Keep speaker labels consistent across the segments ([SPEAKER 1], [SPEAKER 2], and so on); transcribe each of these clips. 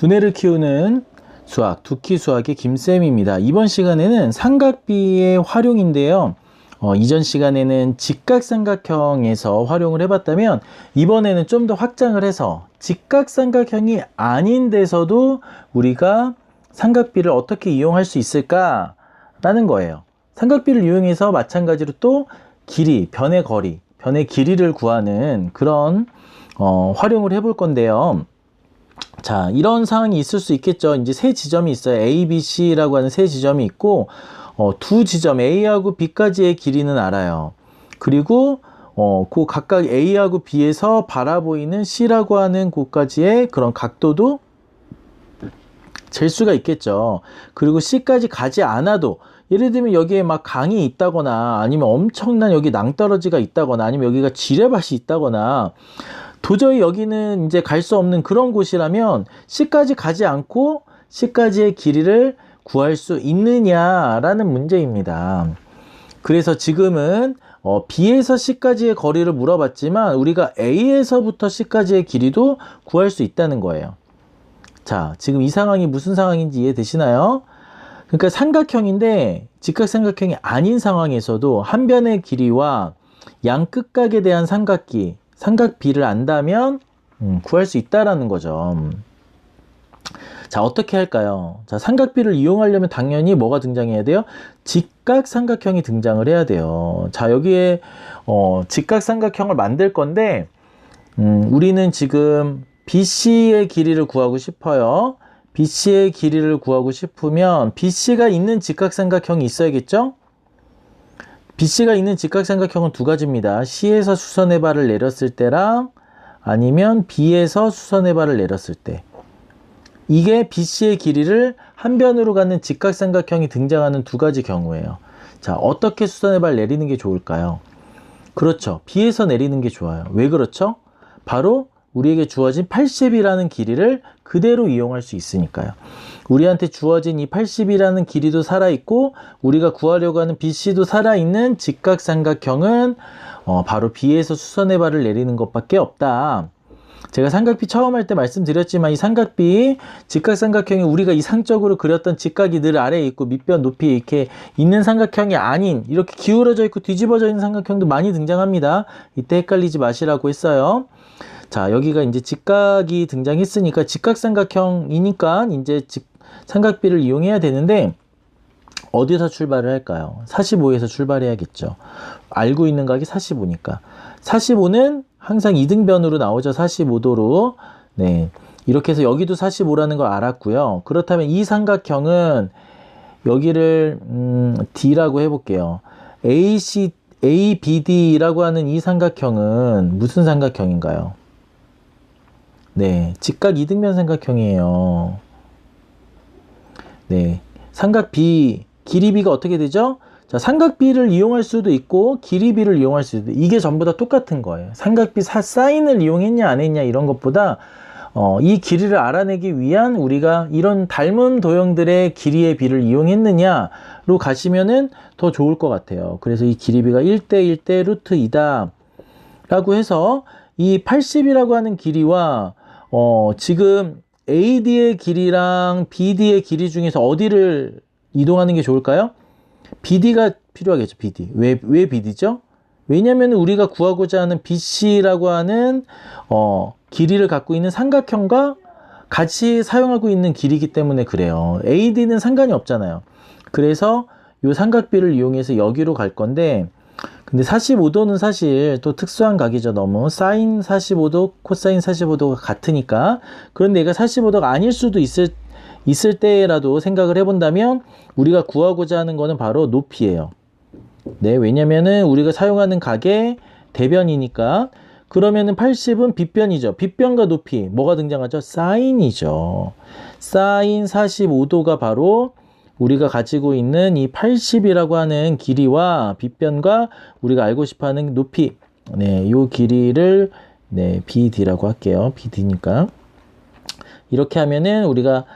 [SPEAKER 1] 두뇌를 키우는 수학, 두키 수학의 김쌤입니다. 이번 시간에는 삼각비의 활용인데요. 이전 시간에는 직각삼각형에서 활용을 해봤다면 이번에는 좀 더 확장을 해서 직각삼각형이 아닌 데서도 우리가 삼각비를 어떻게 이용할 수 있을까라는 거예요. 삼각비를 이용해서 마찬가지로 또 길이, 변의 거리, 변의 길이를 구하는 그런 활용을 해볼 건데요. 자, 이런 상황이 있을 수 있겠죠. 이제 세 지점이 있어요. A, B, C라고 하는 세 지점이 있고 두 지점 A하고 B까지의 길이는 알아요. 그리고 그 각각 A하고 B에서 바라보이는 C라고 하는 곳까지의 그런 각도도 잴 수가 있겠죠. 그리고 C까지 가지 않아도 예를 들면 여기에 막 강이 있다거나 아니면 엄청난 여기 낭떠러지가 있다거나 아니면 여기가 지뢰밭이 있다거나 도저히 여기는 이제 갈 수 없는 그런 곳이라면 C까지 가지 않고 C까지의 길이를 구할 수 있느냐라는 문제입니다. 그래서 지금은 B에서 C까지의 거리를 물어봤지만 우리가 A에서부터 C까지의 길이도 구할 수 있다는 거예요. 자, 지금 이 상황이 무슨 상황인지 이해되시나요? 그러니까 삼각형인데 직각삼각형이 아닌 상황에서도 한 변의 길이와 양 끝각에 대한 삼각비를 안다면 구할 수 있다라는 거죠. 자, 어떻게 할까요? 자, 삼각비를 이용하려면 당연히 뭐가 등장해야 돼요? 직각삼각형이 등장을 해야 돼요. 자, 여기에 직각삼각형을 만들 건데 우리는 지금 BC의 길이를 구하고 싶어요. BC의 길이를 구하고 싶으면 BC가 있는 직각삼각형이 있어야겠죠? BC가 있는 직각삼각형은 두 가지입니다. C에서 수선의 발을 내렸을 때랑 아니면 B에서 수선의 발을 내렸을 때. 이게 BC의 길이를 한 변으로 갖는 직각삼각형이 등장하는 두 가지 경우예요. 자, 어떻게 수선의 발 내리는 게 좋을까요? 그렇죠. B에서 내리는 게 좋아요. 왜 그렇죠? 바로 우리에게 주어진 80이라는 길이를 그대로 이용할 수 있으니까요. 우리한테 주어진 이 80이라는 길이도 살아있고 우리가 구하려고 하는 BC도 살아있는 직각삼각형은 바로 B에서 수선의 발을 내리는 것밖에 없다. 제가 삼각비 처음 할 때 말씀드렸지만 이 삼각비 직각삼각형이 우리가 이상적으로 그렸던 직각이 늘 아래에 있고 밑변 높이 이렇게 있는 삼각형이 아닌 이렇게 기울어져 있고 뒤집어져 있는 삼각형도 많이 등장합니다. 이때 헷갈리지 마시라고 했어요. 자, 여기가 이제 직각이 등장했으니까 직각삼각형이니까 이제 삼각비를 이용해야 되는데 어디서 출발을 할까요? 45에서 출발해야겠죠. 알고 있는 각이 45니까. 45는 항상 이등변으로 나오죠. 45도로. 네. 이렇게 해서 여기도 45라는 걸 알았고요. 그렇다면 이 삼각형은 여기를 D라고 해볼게요. ABD라고 하는 이 삼각형은 무슨 삼각형인가요? 네, 직각 이등변 삼각형이에요. 네, 삼각비, 길이비가 어떻게 되죠? 자, 삼각비를 이용할 수도 있고 길이비를 이용할 수도 있고 이게 전부 다 똑같은 거예요. 삼각비 사인을 이용했냐 안 했냐 이런 것보다 이 길이를 알아내기 위한 우리가 이런 닮은 도형들의 길이의 비를 이용했느냐로 가시면은 더 좋을 것 같아요. 그래서 이 길이비가 1대1대 루트 2다 라고 해서 이 80이라고 하는 길이와 지금 AD의 길이랑 BD의 길이 중에서 어디를 이동하는 게 좋을까요? BD가 필요하겠죠. BD. 왜 BD죠? 왜냐면 우리가 구하고자 하는 BC라고 하는 길이를 갖고 있는 삼각형과 같이 사용하고 있는 길이기 때문에 그래요. AD는 상관이 없잖아요. 그래서 이 삼각비를 이용해서 여기로 갈 건데 근데 45도는 사실 또 특수한 각이죠. 너무 사인 45도, 코사인 45도가 같으니까. 그런데 얘가 45도가 아닐 수도 있을 때라도 생각을 해본다면 우리가 구하고자 하는 거는 바로 높이예요. 네, 왜냐면은 우리가 사용하는 각의 대변이니까. 그러면은 80은 빗변이죠. 빗변과 높이 뭐가 등장하죠? 사인이죠. 사인 45도가 바로 우리가 가지고 있는 이 80이라고 하는 길이와 빗변과 우리가 알고 싶어하는 높이, 네, 요 길이를 네, BD라고 할게요. BD니까 이렇게 하면은 우리가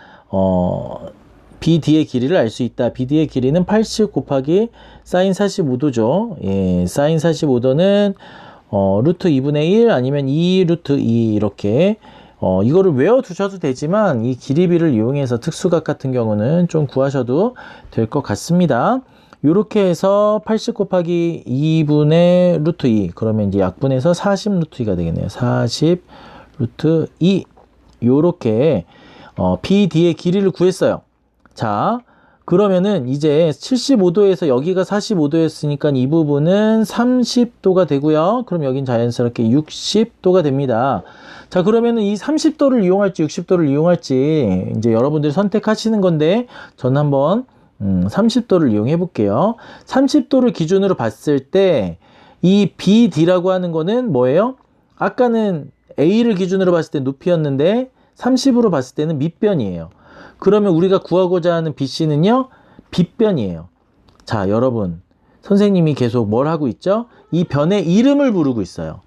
[SPEAKER 1] BD의 길이를 알 수 있다. BD의 길이는 80 곱하기 사인 45도죠. 예, 사인 45도는 루트 2분의 1 아니면 2 루트 2 이렇게 이거를 외워두셔도 되지만 이 길이비를 이용해서 특수각 같은 경우는 좀 구하셔도 될 것 같습니다. 이렇게 해서 80 곱하기 2분의 루트 2 그러면 이제 약분해서 40 루트 2가 되겠네요. 40 루트 2 요렇게 BD의 길이를 구했어요. 자, 그러면은 이제 75도에서 여기가 45도였으니까 이 부분은 30도가 되고요. 그럼 여긴 자연스럽게 60도가 됩니다. 자, 그러면은 이 30도를 이용할지 60도를 이용할지 이제 여러분들이 선택하시는 건데 저는 한번 30도를 이용해 볼게요. 30도를 기준으로 봤을 때 이 BD라고 하는 거는 뭐예요? 아까는 A를 기준으로 봤을 때 높이였는데 30으로 봤을 때는 밑변이에요. 그러면 우리가 구하고자 하는 BC는요, 빗변이에요. 자, 여러분, 선생님이 계속 뭘 하고 있죠? 이 변의 이름을 부르고 있어요.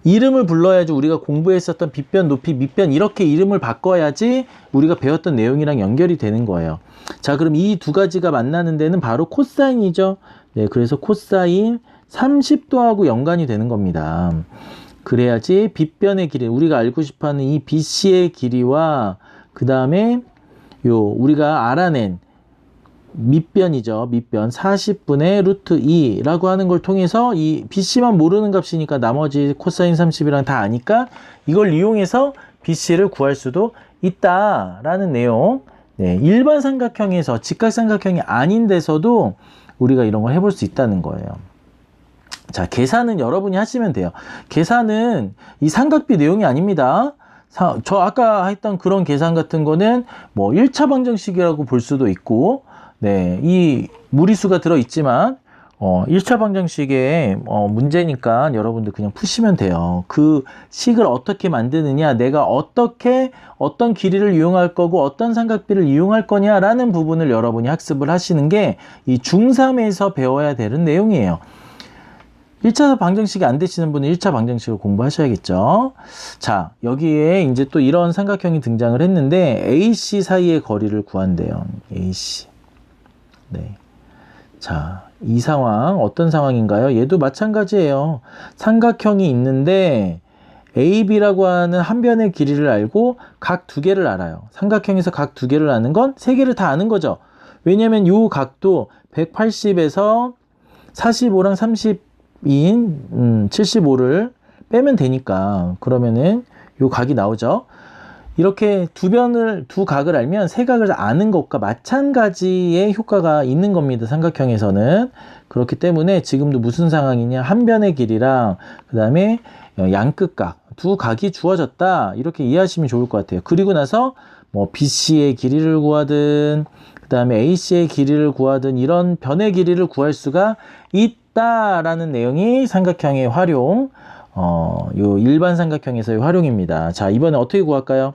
[SPEAKER 1] 이름을 불러야지 우리가 공부했었던 빗변, 높이, 밑변 이렇게 이름을 바꿔야지 우리가 배웠던 내용이랑 연결이 되는 거예요. 자, 그럼 이 두 가지가 만나는 데는 바로 코사인이죠. 네, 그래서 코사인 30도하고 연관이 되는 겁니다. 그래야지 빗변의 길이, 우리가 알고 싶어하는 이 BC의 길이와 그 다음에 우리가 알아낸 밑변이죠. 밑변 40분의 루트 2라고 하는 걸 통해서 이 BC만 모르는 값이니까 나머지 코사인 30이랑 다 아니까 이걸 이용해서 BC를 구할 수도 있다라는 내용. 네, 일반 삼각형에서 직각삼각형이 아닌 데서도 우리가 이런 걸 해볼 수 있다는 거예요. 자, 계산은 여러분이 하시면 돼요. 계산은 이 삼각비 내용이 아닙니다. 저 아까 했던 그런 계산 같은 거는 뭐 1차 방정식이라고 볼 수도 있고, 네, 이 무리수가 들어있지만 1차 방정식의 문제니까 여러분들 그냥 푸시면 돼요. 그 식을 어떻게 만드느냐, 내가 어떤 길이를 이용할 거고 어떤 삼각비를 이용할 거냐라는 부분을 여러분이 학습을 하시는 게 이 중3에서 배워야 되는 내용이에요. 1차 방정식이 안 되시는 분은 1차 방정식을 공부하셔야겠죠. 자, 여기에 이제 또 이런 삼각형이 등장을 했는데 AC 사이의 거리를 구한대요. AC. 네. 자, 이 상황 어떤 상황인가요? 얘도 마찬가지예요. 삼각형이 있는데 AB라고 하는 한 변의 길이를 알고 각 두 개를 알아요. 삼각형에서 각 두 개를 아는 건 세 개를 다 아는 거죠. 왜냐면 요 각도 180에서 45랑 30인 75를 빼면 되니까 그러면은 요 각이 나오죠. 이렇게 두 각을 알면 세 각을 아는 것과 마찬가지의 효과가 있는 겁니다. 삼각형에서는. 그렇기 때문에 지금도 무슨 상황이냐, 한 변의 길이랑 그 다음에 양끝각 두 각이 주어졌다 이렇게 이해하시면 좋을 것 같아요. 그리고 나서 뭐 BC의 길이를 구하든 그 다음에 AC의 길이를 구하든 이런 변의 길이를 구할 수가 있다라는 내용이 삼각형의 활용, 요 일반 삼각형에서의 활용입니다. 자, 이번에 어떻게 구할까요?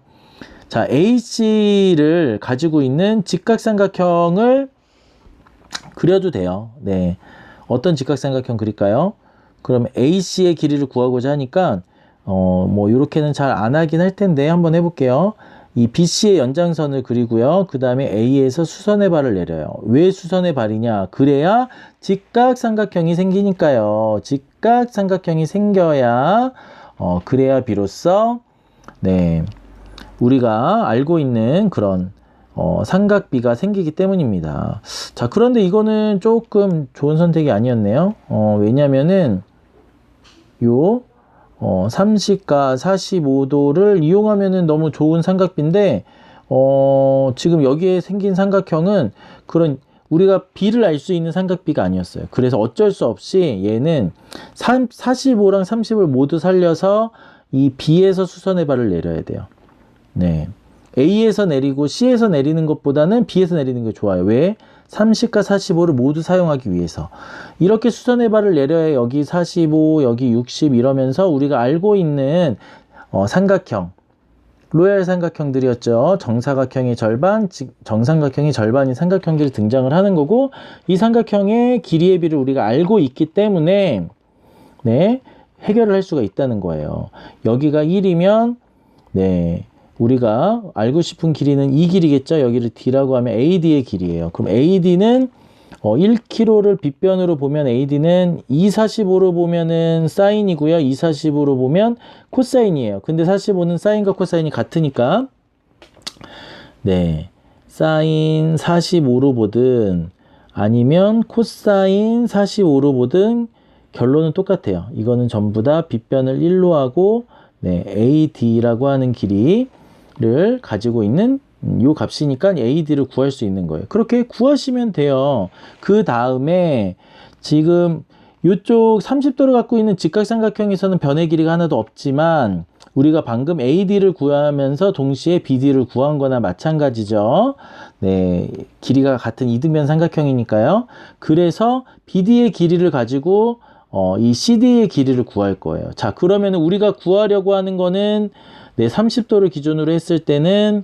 [SPEAKER 1] 자, AC를 가지고 있는 직각삼각형을 그려도 돼요. 네. 어떤 직각삼각형 그릴까요? 그럼 AC의 길이를 구하고자 하니까, 뭐, 요렇게는 잘 안 하긴 할 텐데, 한번 해볼게요. 이 BC의 연장선을 그리고요. 그 다음에 A에서 수선의 발을 내려요. 왜 수선의 발이냐? 그래야 직각삼각형이 생기니까요. 직각삼각형이 생겨야, 그래야 비로소, 네. 우리가 알고 있는 그런 삼각비가 생기기 때문입니다. 자, 그런데 이거는 조금 좋은 선택이 아니었네요. 왜냐면은 요 30과 45도를 이용하면은 너무 좋은 삼각비인데 지금 여기에 생긴 삼각형은 그런 우리가 B를 알 수 있는 삼각비가 아니었어요. 그래서 어쩔 수 없이 얘는 45랑 30을 모두 살려서 이 B에서 수선의 발을 내려야 돼요. 네. A에서 내리고 C에서 내리는 것보다는 B에서 내리는 게 좋아요. 왜? 30과 45를 모두 사용하기 위해서. 이렇게 수선의 발을 내려야 여기 45, 여기 60 이러면서 우리가 알고 있는 삼각형, 로얄 삼각형들이었죠. 정사각형의 절반, 정삼각형의 절반인 삼각형들이 등장을 하는 거고 이 삼각형의 길이의 비를 우리가 알고 있기 때문에 네, 해결을 할 수가 있다는 거예요. 여기가 1이면 네, 우리가 알고 싶은 길이는 이 길이겠죠. 여기를 D라고 하면 AD의 길이에요. 그럼 AD는 1km를 빗변으로 보면 AD는 245로 보면은 사인이고요. 245로 보면 코사인이에요. 근데 45는 사인과 코사인이 같으니까 네, 사인 45로 보든 아니면 코사인 45로 보든 결론은 똑같아요. 이거는 전부 다 빗변을 1로 하고 네, AD라고 하는 길이를 가지고 있는 요 값이니까 AD를 구할 수 있는 거예요. 그렇게 구하시면 돼요. 그 다음에 지금 이쪽 30도를 갖고 있는 직각삼각형에서는 변의 길이가 하나도 없지만 우리가 방금 AD를 구하면서 동시에 BD를 구한 거나 마찬가지죠. 네, 길이가 같은 이등변 삼각형이니까요. 그래서 BD의 길이를 가지고 이 CD의 길이를 구할 거예요. 자, 그러면 우리가 구하려고 하는 거는 네, 30도를 기준으로 했을 때는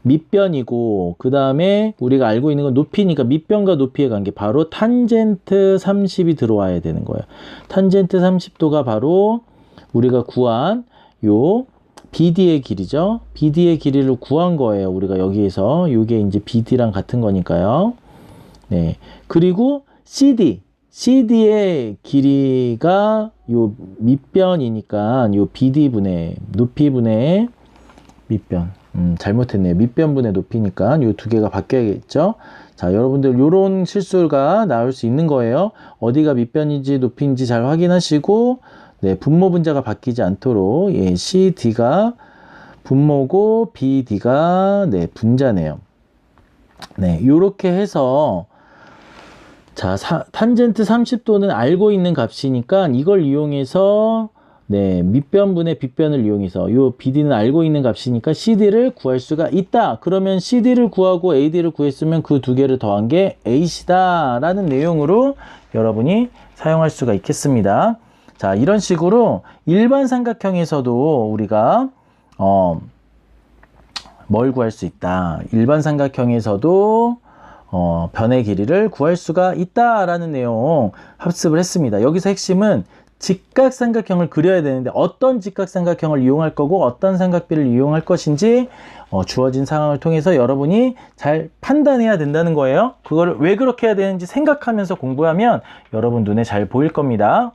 [SPEAKER 1] 밑변이고 그 다음에 우리가 알고 있는 건 높이니까 밑변과 높이의 관계 바로 탄젠트 30이 들어와야 되는 거예요. 탄젠트 30도가 바로 우리가 구한 요 BD의 길이죠. BD의 길이를 구한 거예요. 우리가 여기에서 요게 이제 BD랑 같은 거니까요. 네. 그리고 CD의 길이가 요 밑변이니까 요 BD분의 높이분의 밑변. 잘못했네요. 밑변분의 높이니까 요 두 개가 바뀌어야겠죠. 자, 여러분들 요런 실수가 나올 수 있는 거예요. 어디가 밑변인지 높이인지 잘 확인하시고 네, 분모 분자가 바뀌지 않도록 예, CD가 분모고 BD가 네, 분자네요. 네, 요렇게 해서 자, 탄젠트 30도는 알고 있는 값이니까 이걸 이용해서 네, 밑변분의 빗변을 이용해서 요 BD는 알고 있는 값이니까 CD를 구할 수가 있다. 그러면 CD를 구하고 AD를 구했으면 그 두 개를 더한 게 AC다 라는 내용으로 여러분이 사용할 수가 있겠습니다. 자, 이런 식으로 일반 삼각형에서도 우리가 뭘 구할 수 있다. 일반 삼각형에서도 변의 길이를 구할 수가 있다라는 내용 학습을 했습니다. 여기서 핵심은 직각삼각형을 그려야 되는데 어떤 직각삼각형을 이용할 거고 어떤 삼각비를 이용할 것인지 주어진 상황을 통해서 여러분이 잘 판단해야 된다는 거예요. 그거를 왜 그렇게 해야 되는지 생각하면서 공부하면 여러분 눈에 잘 보일 겁니다.